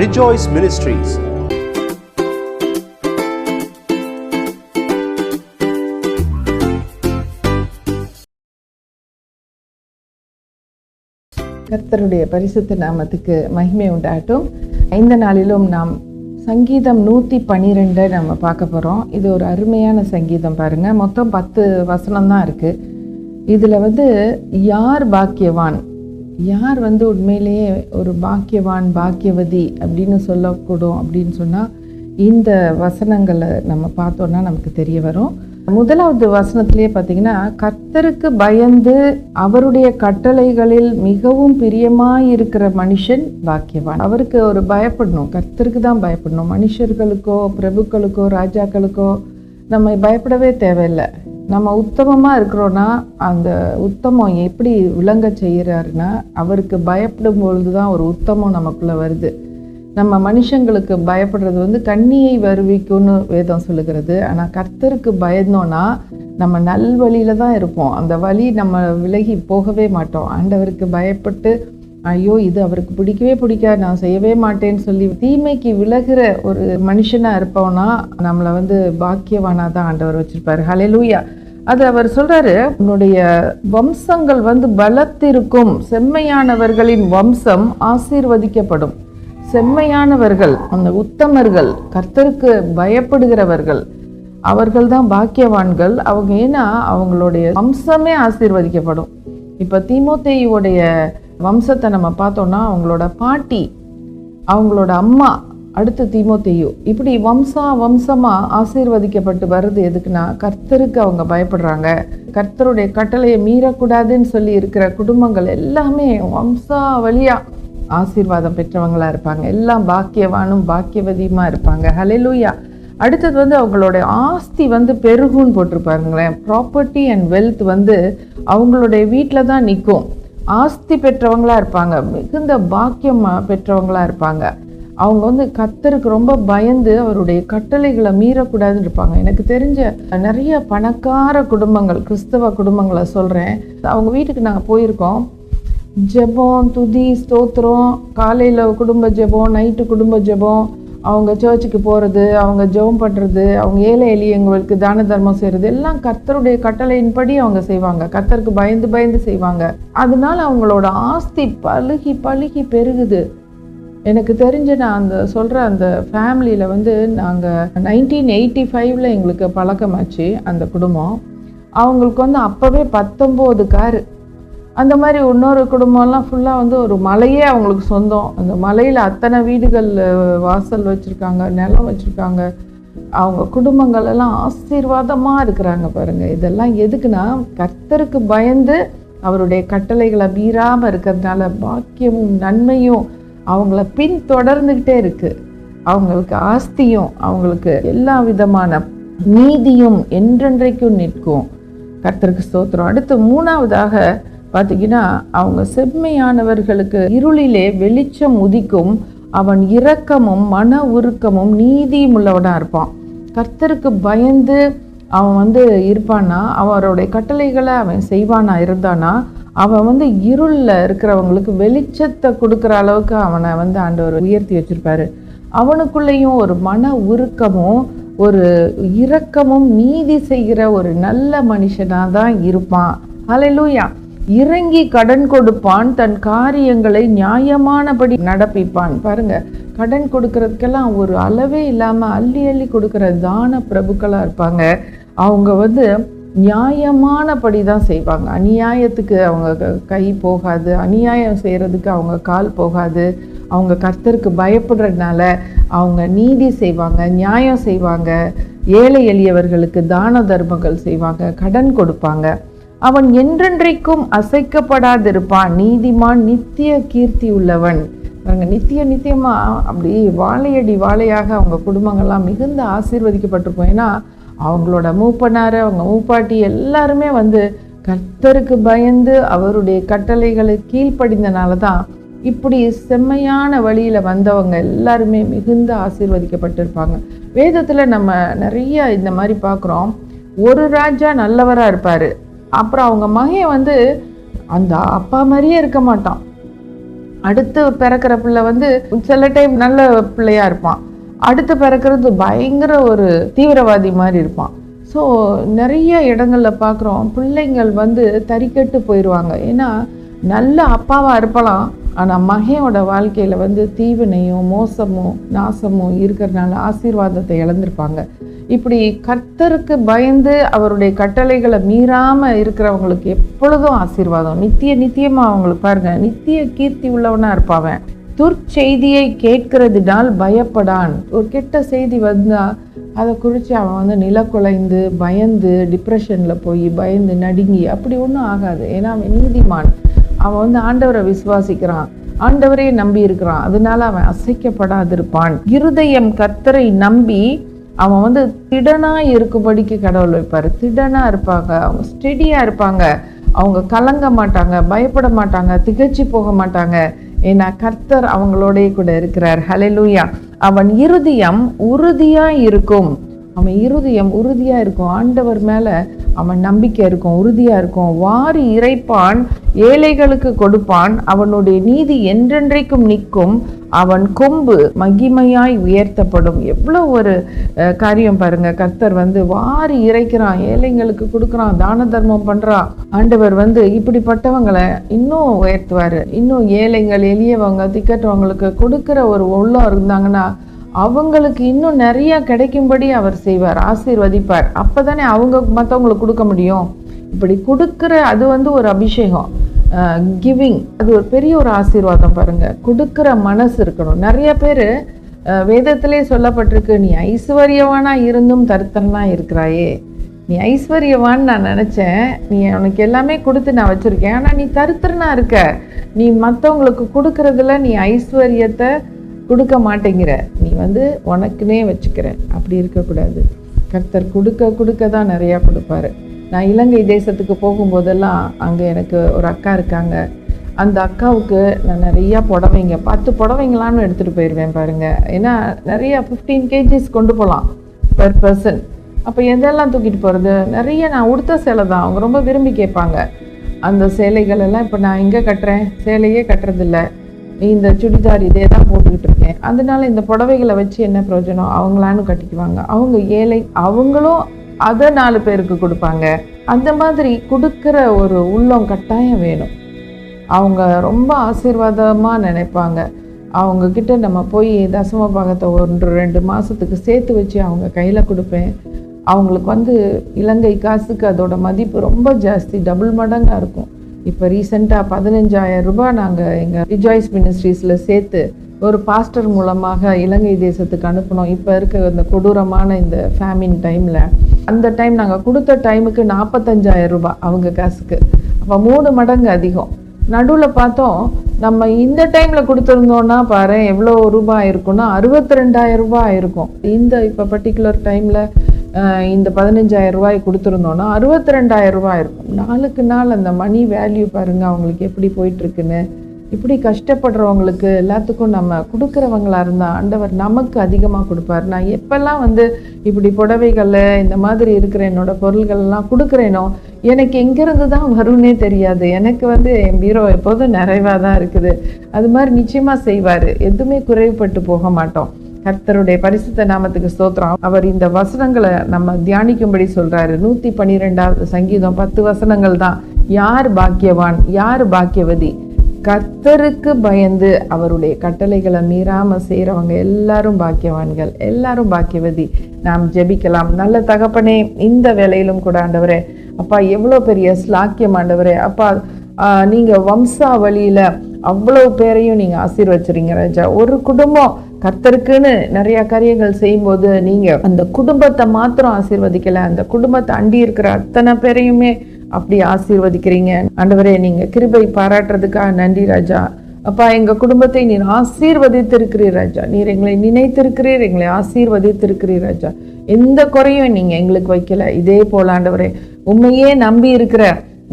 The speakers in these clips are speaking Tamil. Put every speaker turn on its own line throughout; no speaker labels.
Rejoice Ministries.
கர்த்தருடைய பரிசுத்த நாமத்துக்கு மகிமை உண்டாட்டும். இந்த நாளிலும் நாம் சங்கீதம் 112 நம்ம பார்க்க போகிறோம். இது ஒரு அருமையான சங்கீதம் பாருங்க. மொத்தம் 10 வசனம் தான் இருக்குது. இதில் யார் பாக்கியவான், யார் உண்மையிலேயே ஒரு பாக்கியவான் பாக்கியவதி அப்படின்னு சொல்லக்கூடும் அப்படின்னு சொன்னால் இந்த வசனங்களை நம்ம பார்த்தோன்னா நமக்கு தெரிய வரும். முதலாவது வசனத்திலேயே பார்த்தீங்கன்னா, கர்த்தருக்கு பயந்து அவருடைய கட்டளைகளில் மிகவும் பிரியமாயிருக்கிற மனுஷன் பாக்கியவான். அவருக்கு ஒரு பயப்படணும், கர்த்தருக்கு தான் பயப்படணும். மனுஷர்களுக்கோ பிரபுக்களுக்கோ ராஜாக்களுக்கோ நம்ம பயப்படவே தேவையில்லை. நம்ம உத்தமமாக இருக்கிறோன்னா அந்த உத்தமம் எப்படி விளங்க செய்கிறாருன்னா, அவருக்கு பயப்படும் பொழுது தான் ஒரு உத்தமம் நமக்குள்ளே வருது. நம்ம மனுஷங்களுக்கு பயப்படுறது கண்ணியை வருவிக்கும்னு வேதம் சொல்லுகிறது. ஆனால் கர்த்தருக்கு பயந்தோன்னா நம்ம நல்வழியில தான் இருப்போம். அந்த வழி நம்ம விலகி போகவே மாட்டோம். ஆண்டவருக்கு பயப்பட்டு ஐயோ இது அவருக்கு பிடிக்கவே பிடிக்காது, நான் செய்யவே மாட்டேன்னு சொல்லி தீமைக்கு விலகிற ஒரு மனுஷனாக இருப்போம்னா நம்மளை பாக்கியவானாக தான் ஆண்டவர் வச்சிருப்பாரு. ஹல்லேலூயா. அது அவர் சொல்றாரு, உன்னுடைய வம்சங்கள் பலத்திருக்கும், செம்மையானவர்களின் வம்சம் ஆசீர்வதிக்கப்படும். செம்மையானவர்கள், அந்த உத்தமர்கள், கர்த்தருக்கு பயப்படுகிறவர்கள், அவர்கள் தான் பாக்கியவான்கள். அவங்க ஏன்னா அவங்களுடைய வம்சமே ஆசீர்வதிக்கப்படும். இப்போ தீமோத்தேயுடைய வம்சத்தை நம்ம பார்த்தோம்னா அவங்களோட பாட்டி, அவங்களோட அம்மா, அடுத்து தீமோத்தேயு, இப்படி வம்சமாக ஆசீர்வதிக்கப்பட்டு வருது. எதுக்குன்னா கர்த்தருக்கு அவங்க பயப்படுறாங்க. கர்த்தருடைய கட்டளையை மீறக்கூடாதுன்னு சொல்லி இருக்கிற குடும்பங்கள் எல்லாமே வம்சாவளியாக ஆசீர்வாதம் பெற்றவங்களா இருப்பாங்க. எல்லாம் பாக்கியவானும் பாக்கியவதியுமா இருப்பாங்க. ஹல்லேலூயா. அடுத்தது அவங்களோட ஆஸ்தி பெருகுன்னு போட்டிருப்பாருங்களேன். ப்ராப்பர்ட்டி அண்ட் வெல்த் அவங்களுடைய வீட்டில் தான் நிற்கும். ஆஸ்தி பெற்றவங்களா இருப்பாங்க, மிகுந்த பாக்கியம் பெற்றவங்களா இருப்பாங்க. அவங்க கர்த்தருக்கு ரொம்ப பயந்து அவருடைய கட்டளைகளை மீறக்கூடாதுன்னு இருப்பாங்க. எனக்கு தெரிஞ்ச நிறைய பணக்கார குடும்பங்கள், கிறிஸ்தவ குடும்பங்களை சொல்கிறேன். அவங்க வீட்டுக்கு நாங்கள் போயிருக்கோம். ஜெபம், துதி, ஸ்தோத்திரம், காலையில் குடும்ப ஜெபம், நைட்டு குடும்ப ஜெபம், அவங்க சர்ச்சுக்கு போகிறது, அவங்க ஜெபம் பண்ணுறது, அவங்க ஏழை எளியவங்களுக்கு தான தர்மம் செய்கிறது, எல்லாம் கர்த்தருடைய கட்டளையின்படி அவங்க செய்வாங்க. கர்த்தருக்கு பயந்து பயந்து செய்வாங்க. அதனால அவங்களோட ஆஸ்தி பழுகி பழுகி பெருகுது. எனக்கு தெரிஞ்ச நான் அந்த ஃபேமிலியில் நாங்கள் 1985 எங்களுக்கு பழக்கமாச்சு அந்த குடும்பம். அவங்களுக்கு அப்போவே 19 காரு. அந்த மாதிரி இன்னொரு குடும்பம்லாம் ஃபுல்லாக ஒரு மலையே அவங்களுக்கு சொந்தம். அந்த மலையில் அத்தனை வீடுகள், வாசல் வச்சுருக்காங்க, நிலம் வச்சுருக்காங்க. அவங்க குடும்பங்கள் எல்லாம் ஆசீர்வாதமாக இருக்கிறாங்க பாருங்கள். இதெல்லாம் எதுக்குன்னா கர்த்தருக்கு பயந்து அவருடைய கட்டளைகளை மீறாமல் இருக்கிறதுனால பாக்கியமும் நன்மையும் அவங்கள பின் தொடர்ந்துக்கிட்டே இருக்குது. அவங்களுக்கு ஆஸ்தியும் அவங்களுக்கு எல்லா விதமான நீதியும் என்றென்றைக்கும் நிற்கும். கர்த்தருக்கு ஸ்தோத்திரம். அடுத்து மூணாவதாக பார்த்தீங்கன்னா, அவங்க செம்மையானவர்களுக்கு இருளிலே வெளிச்சம் உதிக்கும், அவன் இரக்கமும் மன உருக்கமும் நீதியும் உள்ளவனாக இருப்பான். கர்த்தருக்கு பயந்து அவன் இருப்பானா, அவருடைய கட்டளைகளை அவன் செய்வானா இருந்தானா, அவன் இருளில் இருக்கிறவங்களுக்கு வெளிச்சத்தை கொடுக்குற அளவுக்கு அவனை ஆண்டவர் உயர்த்தி வச்சிருப்பாரு. அவனுக்குள்ளேயும் ஒரு மன உருக்கமும் ஒரு இரக்கமும் நீதி செய்கிற ஒரு நல்ல மனுஷனாக தான் இருப்பான். ஹல்லேலூயா. இறங்கி கடன் கொடுப்பான், தன் காரியங்களை நியாயமானபடி நடப்பிப்பான். பாருங்க, கடன் கொடுக்கறதுக்கெல்லாம் ஒரு அளவே இல்லாமல் அள்ளி அள்ளி கொடுக்குற தான பிரபுக்களாக இருப்பாங்க. அவங்க நியாயமானபடி தான் செய்வாங்க. அநியாயத்துக்கு அவங்க கை போகாது, அநியாயம் செய்கிறதுக்கு அவங்க கால் போகாது. அவங்க கர்த்தருக்கு பயப்படுறதுனால அவங்க நீதி செய்வாங்க, நியாயம் செய்வாங்க, ஏழை எளியவர்களுக்கு தான தர்மங்கள் செய்வாங்க, கடன் கொடுப்பாங்க. அவன் என்றென்றைக்கும் அசைக்கப்படாதிருப்பான், நீதிமான் நித்திய கீர்த்தி உள்ளவன். பாருங்க, நித்தியமாக அப்படி வாழையடி வாழையாக அவங்க குடும்பங்கள்லாம் மிகுந்த ஆசீர்வதிக்கப்பட்டிருப்போம். ஏன்னா அவங்களோட மூப்பனார், அவங்க மூப்பாட்டி எல்லாருமே கர்த்தருக்கு பயந்து அவருடைய கட்டளைகளை கீழ்ப்படிந்தனால தான் இப்படி செம்மையான வழியில் வந்தவங்க எல்லாருமே மிகுந்த ஆசீர்வதிக்கப்பட்டிருப்பாங்க. வேதத்தில் நம்ம நிறைய இந்த மாதிரி பார்க்குறோம். ஒரு ராஜா நல்லவராக இருப்பார், அப்புறம் அவங்க மகன் அந்த அப்பா மாதிரியே இருக்க மாட்டான். அடுத்து பிறக்கிற பிள்ளை வந்து சில டைம் நல்ல பிள்ளையா இருப்பான், அடுத்து பிறக்கிறது பயங்கர ஒரு தீவிரவாதி மாதிரி இருப்பான். ஸோ நிறைய இடங்களில் பார்க்குறோம், பிள்ளைங்கள் வந்து தறிக்கட்டு போயிடுவாங்க. ஏன்னா நல்ல அப்பாவாக இருப்பலாம், ஆனால் மகனோட வாழ்க்கையில் வந்து தீவினையும் மோசமும் நாசமும் இருக்கிறதுனால ஆசீர்வாதத்தை இழந்திருப்பாங்க. இப்படி கர்த்தருக்கு பயந்து அவருடைய கட்டளைகளை மீறாமல் இருக்கிறவங்களுக்கு எப்பொழுதும் ஆசீர்வாதம், நித்தியமாக அவங்களுக்கு பாருங்க, நித்திய கீர்த்தி உள்ளவனாக இருப்பாவன். துர்ச்செய்தியை கேட்கிறதுனால் பயப்படான். ஒரு கெட்ட செய்தி வந்தால் அதை குறித்து அவன் வந்து நிலக்குலைந்து பயந்து டிப்ரெஷனில் போய் பயந்து நடுங்கி அப்படி ஒன்றும் ஆகாது. ஏன்னா அவன் நீதிமான், அவன் வந்து ஆண்டவரை விசுவாசிக்கிறான், ஆண்டவரே நம்பி இருக்கிறான், அதனால அவன் அசைக்கப்படாதிருப்பான். இருதயம் கர்த்தரை நம்பி அவன் வந்து திடனா இருக்கும்படிக்கு கடவுள் வைப்பார். திடனா இருப்பாங்க, அவங்க ஸ்டெடியா இருப்பாங்க, அவங்க கலங்க மாட்டாங்க, பயப்பட மாட்டாங்க, திகச்சு போக மாட்டாங்க. ஏன்னா கர்த்தர் அவங்களோடய கூட இருக்கிறார். ஹல்லேலூயா. அவன் இருதயம் உறுதியா இருக்கும், அவன் இருதயம் உறுதியா இருக்கும், ஆண்டவர் மேல அவன் நம்பிக்கை இருக்கும், உறுதியா இருக்கும். வாரி இறைப்பான், ஏழைகளுக்கு கொடுப்பான், அவனுடைய நீதி என்றென்றைக்கும் நிற்கும், அவன் கொம்பு மகிமையாய் உயர்த்தப்படும். எவ்வளோ ஒரு காரியம் பாருங்க. கர்த்தர் வந்து வாரி இறைக்கிறான், ஏழைங்களுக்கு கொடுக்குறான், தான தர்மம் பண்றான். ஆண்டவர் வந்து இப்படிப்பட்டவங்களை இன்னும் உயர்த்துவாரு. இன்னும் ஏழைகள் எளியவங்க திக்கற்றவங்களுக்கு கொடுக்கிற ஒரு உள்ளம் இருந்தாங்கன்னா அவங்களுக்கு இன்னும் நிறைய கிடைக்கும்படி அவர் செய்வார், ஆசீர்வதிப்பார். அப்பதானே அவங்க மற்றவங்களுக்கு கொடுக்க முடியும். இப்படி கொடுக்கிற அது வந்து ஒரு அபிஷேகம், கிவிங், அது ஒரு பெரிய ஒரு ஆசீர்வாதம் பாருங்க. கொடுக்கிற மனசு இருக்கணும். நிறைய பேர் வேதத்திலே சொல்லப்பட்டிருக்கு, நீ ஐஸ்வர்யவானா இருந்தும் தரித்திரனா இருக்கிறாயே. நீ ஐஸ்வர்யவான்னு நான் நினச்சேன், நீ உனக்கு எல்லாமே கொடுத்து நான் வச்சுருக்கேன், ஆனால் நீ தரித்திரனா இருக்க. நீ மற்றவங்களுக்கு கொடுக்கறதுல நீ ஐஸ்வர்யத்தை கொடுக்க மாட்டேங்கிற, நீ வந்து உனக்குன்னே வச்சுக்கிற. அப்படி இருக்கக்கூடாது. கர்த்தர் கொடுக்க தான் நிறையா கொடுப்பாரு. நான் இலங்கை தேசத்துக்கு போகும்போதெல்லாம் அங்கே எனக்கு ஒரு அக்கா இருக்காங்க. அந்த அக்காவுக்கு நான் நிறையா புடவைங்க 10 புடவைங்களான்னு எடுத்துகிட்டு போயிடுவேன் பாருங்க. ஏன்னா நிறையா 15 kgs கொண்டு போகலாம் பெர் பர்சன். அப்போ எதெல்லாம் தூக்கிட்டு போகிறது, நிறைய நான் உடுத்த சேலை தான் அவங்க ரொம்ப விரும்பி கேட்பாங்க. அந்த சேலைகள் எல்லாம் இப்போ நான் இங்கே கட்டுறேன், சேலையே கட்டுறதில்ல, இந்த சுடிதார் இதே தான் போட்டுக்கிட்டு இருக்கேன். அதனால இந்த புடவைகளை வச்சு என்ன பிரயோஜனம், அவங்களான்னு கட்டிக்குவாங்க. அவங்க ஏழை, அவங்களும் அதை 4 பேருக்கு கொடுப்பாங்க. அந்த மாதிரி கொடுக்குற ஒரு உள்ளம் கட்டாயம் வேணும். அவங்க ரொம்ப ஆசீர்வாதமாக நினைப்பாங்க. அவங்கக்கிட்ட நம்ம போய் தசம பாகத்தை 1-2 மாதத்துக்கு சேர்த்து வச்சு அவங்க கையில் கொடுப்பேன். அவங்களுக்கு வந்து இலங்கை காசுக்கு அதோட மதிப்பு ரொம்ப ஜாஸ்தி, டபுள் மடங்காக இருக்கும். இப்போ ரீசெண்டாக 15,000 ரூபாய் நாங்கள் எங்கள் ரிஜாய்ஸ் மினிஸ்ட்ரீஸில் சேர்த்து ஒரு பாஸ்டர் மூலமாக இலங்கை தேசத்துக்கு அனுப்பினோம். இப்போ இருக்க இந்த கொடூரமான இந்த ஃபேமின் டைமில், அந்த டைம் நாங்கள் கொடுத்த டைமுக்கு 45,000 ரூபாய் அவங்க காசுக்கு. அப்போ 3 மடங்கு அதிகம். நடுவில் பார்த்தோம், நம்ம இந்த டைமில் கொடுத்துருந்தோன்னா பாரு எவ்வளோ ரூபாய் இருக்குன்னா 62,000 ரூபாய் இருக்கும். இந்த இப்போ பர்டிகுலர் டைமில் இந்த 15,000 ரூபாய் கொடுத்துருந்தோன்னா 62,000 ரூபாய் இருக்கும். நாளுக்கு நாள் அந்த மணி வேல்யூ பாருங்கள் அவங்களுக்கு எப்படி போயிட்டுருக்குன்னு. இப்படி கஷ்டப்படுறவங்களுக்கு எல்லாத்துக்கும் நம்ம கொடுக்குறவங்களா இருந்தால் ஆண்டவர் நமக்கு அதிகமாக கொடுப்பார். நான் எப்பெல்லாம் வந்து இப்படி புடவைகளில் இந்த மாதிரி இருக்கிற என்னோடய பொருள்கள்லாம் கொடுக்குறேனோ எனக்கு எங்கேருந்து தான் வரும்னே தெரியாது. எனக்கு வந்து என் பீரோ எப்போதும் நிறைவாக தான் இருக்குது. அது மாதிரி நிச்சயமாக செய்வார், எதுவுமே குறைவுபட்டு போக மாட்டோம். கர்த்தருடைய பரிசுத்த நாமத்துக்கு ஸ்தோத்திரம். அவர் இந்த வசனங்களை நம்ம தியானிக்கும்படி சொல்றாரு. 112வது சங்கீதம் 10 வசனங்கள் தான். யார் பாக்கியவான், யார் பாக்கியவதி? கர்த்தருக்கு பயந்து அவருடைய கட்டளைகளை மீறாம செய்யறவங்க எல்லாரும் பாக்கியவான்கள், எல்லாரும் பாக்கியவதி. நாம் ஜெபிக்கலாம். நல்ல தகப்பனே, இந்த வேளையிலும் கூட ஆண்டவரே, அப்பா எவ்வளோ பெரிய ஸ்லாக்கியம் ஆண்டவரே. அப்பா நீங்க வம்சாவளியில அவ்வளவு பேரையும் நீங்க ஆசீர்வச்சிருங்க ராஜா. ஒரு குடும்பம் கர்த்தருக்குன்னு நிறைய காரியங்கள் செய்யும்போது நீங்க அந்த குடும்பத்தை மாத்திரம் ஆசீர்வதிக்கல, அந்த குடும்பத்தை அண்டி இருக்கிற அத்தனை பேரையுமே அப்படி ஆசீர்வதிக்கிறீங்க ஆண்டவரே. நீங்க கிருபை பாராட்டுறதுக்காக நன்றி ராஜா. அப்பா எங்க குடும்பத்தை நீர் ஆசீர்வதித்திருக்கிறீர் ராஜா. நீர் எங்களை நினைத்திருக்கிறீர், எங்களை ஆசீர்வதித்திருக்கிறீர் ராஜா. எந்த குறையும் நீங்க எங்களுக்கு வைக்கல. இதே போல ஆண்டவரே, உண்மையே நம்பி இருக்கிற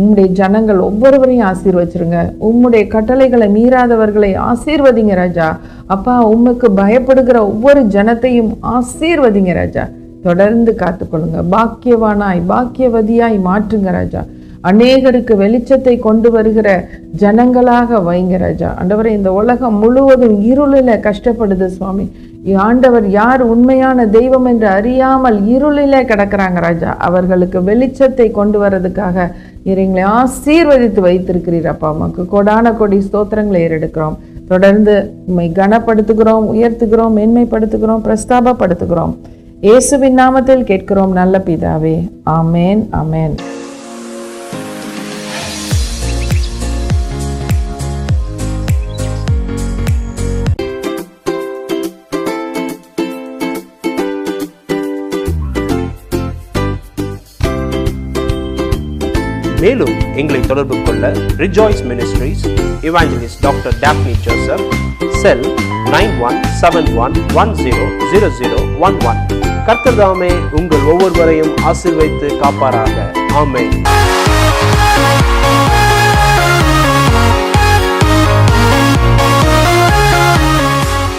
உம்முடைய ஜனங்கள் ஒவ்வொருவரையும் ஆசீர்வச்சிருங்க. உம்முடைய கட்டளைகளை மீறாதவர்களை ஆசீர்வதிங்க ராஜா. அப்பா உம்முக்கு பயப்படுகிற ஒவ்வொரு ஜனத்தையும் ஆசீர்வதிங்க ராஜா. தொடர்ந்து காத்துக்கொள்ளுங்க. பாக்கியவானாய் பாக்கியவதியாய் மாற்றுங்க ராஜா. அநேகருக்கு வெளிச்சத்தை கொண்டு வருகிற ஜனங்களாக வைங்க ராஜா. ஆண்டவரே, இந்த உலகம் முழுவதும் இருளில கஷ்டப்படுது சுவாமி. ஆண்டவர் யார் உண்மையான தெய்வம் என்று அறியாமல் இருளிலே கிடக்கிறாங்க ராஜா. அவர்களுக்கு வெளிச்சத்தை கொண்டு வர்றதுக்காக எங்களை ஆசீர்வதித்து வைத்திருக்கிறீர் அப்பா. அம்மாக்கு கொடான கொடி ஸ்தோத்திரங்களை ஏறெடுக்கிறோம். தொடர்ந்து உம்மை கனப்படுத்துகிறோம், உயர்த்துகிறோம், மேன்மைப்படுத்துகிறோம், பிரஸ்தாபப்படுத்துகிறோம். இயேசுவின் நாமத்தில் கேட்கிறோம் நல்ல பிதாவே. ஆமேன், ஆமேன்.
மேலும் எங்களை தொடர்பு கொள்ள rejoice ministries, evangelist doctor Daphne Joseph, cell 9171100011. கர்த்தர் தாமே உங்கள் ஒவ்வொருவரையும் ஆசீர்வதித்து காப்பாராக. ஆமென்.